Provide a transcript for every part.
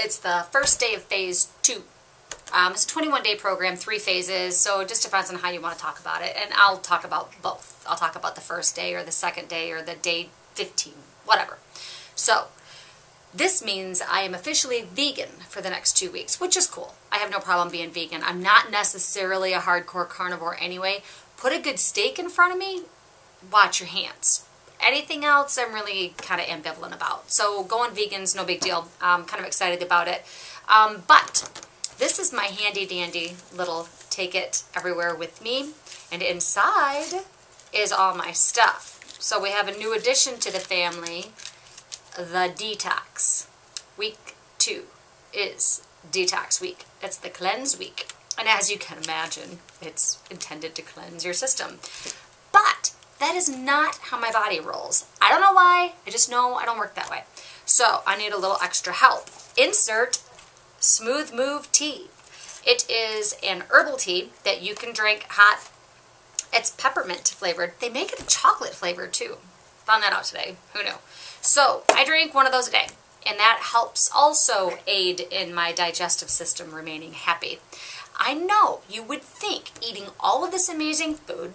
it's the first day of phase 2. It's a 21-day program, 3 phases, so it just depends on how you want to talk about it. And I'll talk about both. I'll talk about the first day or the second day or the day 15, whatever. So this means I am officially vegan for the next 2 weeks, which is cool. I have no problem being vegan. I'm not necessarily a hardcore carnivore anyway. Put a good steak in front of me, watch your hands. Anything else I'm really kind of ambivalent about. So going vegan's no big deal. I'm kind of excited about it. But this is my handy dandy little take it everywhere with me. And inside is all my stuff. So we have a new addition to the family, the Detox. Week 2 is Detox week. It's the cleanse week. And as you can imagine, it's intended to cleanse your system. But that is not how my body rolls. I don't know why. I just know I don't work that way. So I need a little extra help. Insert Smooth Move tea. It is an herbal tea that you can drink hot. It's peppermint flavored. They make it chocolate flavored too. Found that out today. Who knew? So I drink one of those a day, and that helps also aid in my digestive system remaining happy. I know you would think eating all of this amazing food,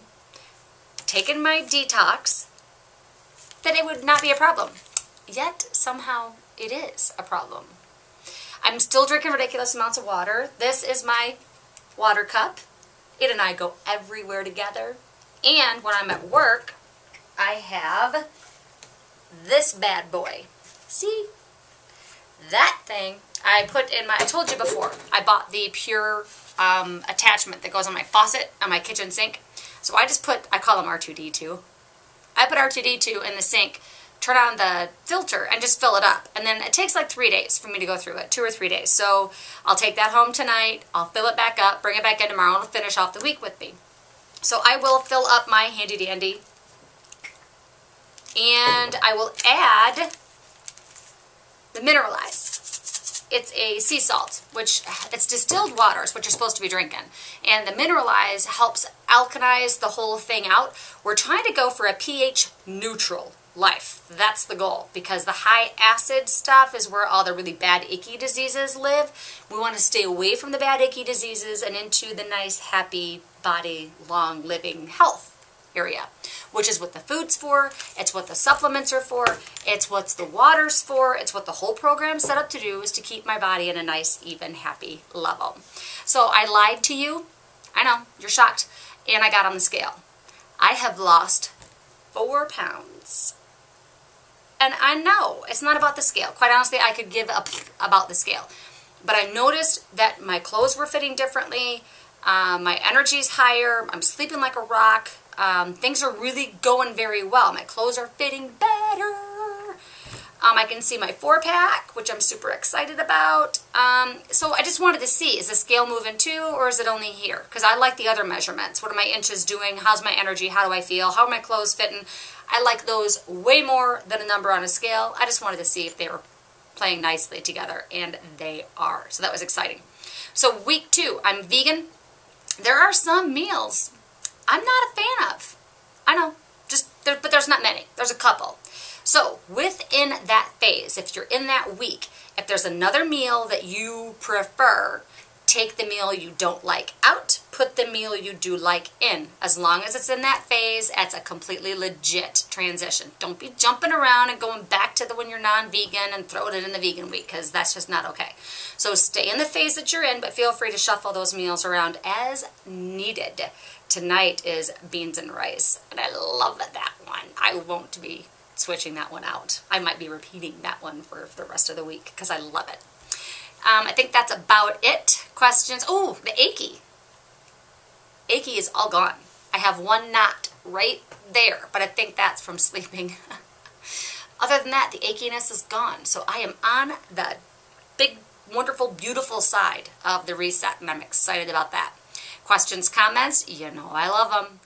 taking my detox, that it would not be a problem. Yet somehow it is a problem. I'm still drinking ridiculous amounts of water. This is my water cup. It and I go everywhere together. And when I'm at work, I have this bad boy. See? That thing I put in my, I told you before, I bought the pure attachment that goes on my faucet on my kitchen sink. So I just put, I call them R2D2. I put R2D2 in the sink, turn on the filter, and just fill it up. And then it takes like 3 days for me to go through it, 2 or 3 days. So I'll take that home tonight, I'll fill it back up, bring it back in tomorrow, and it'll finish off the week with me. So I will fill up my handy dandy, and I will add the Mineralize. It's a sea salt, which it's distilled waters, which you're supposed to be drinking. And the Mineralize helps alkalize the whole thing out. We're trying to go for a pH neutral life. That's the goal, because the high acid stuff is where all the really bad icky diseases live. We want to stay away from the bad icky diseases and into the nice, happy body, long living health area, which is what the food's for, it's what the supplements are for, it's what the water's for, it's what the whole program's set up to do, is to keep my body in a nice, even, happy level. So I lied to you. I know, you're shocked. And I got on the scale. I have lost 4 pounds. And I know it's not about the scale. Quite honestly, I could give up about the scale. But I noticed that my clothes were fitting differently, my energy's higher, I'm sleeping like a rock. Things are really going very well. My clothes are fitting better. I can see my 4-pack, which I'm super excited about. So I just wanted to see, is the scale moving too, or is it only here? Because I like the other measurements. What are my inches doing? How's my energy? How do I feel? How are my clothes fitting? I like those way more than a number on a scale. I just wanted to see if they were playing nicely together, and they are. So that was exciting. So week 2, I'm vegan. There are some meals I'm not a fan of. I know, but there's not many. There's a couple. So within that phase, if you're in that week, if there's another meal that you prefer, take the meal you don't like out, put the meal you do like in. As long as it's in that phase, it's a completely legit transition. Don't be jumping around and going back to when you're non-vegan and throwing it in the vegan week, because that's just not okay. So stay in the phase that you're in, but feel free to shuffle those meals around as needed. Tonight is beans and rice, and I love that one. I won't be switching that one out. I might be repeating that one for the rest of the week because I love it. I think that's about it. Questions? Oh, the achy. Achy is all gone. I have one knot right there, but I think that's from sleeping. Other than that, the achiness is gone. So I am on the big, wonderful, beautiful side of the reset, and I'm excited about that. Questions, comments? You know I love them.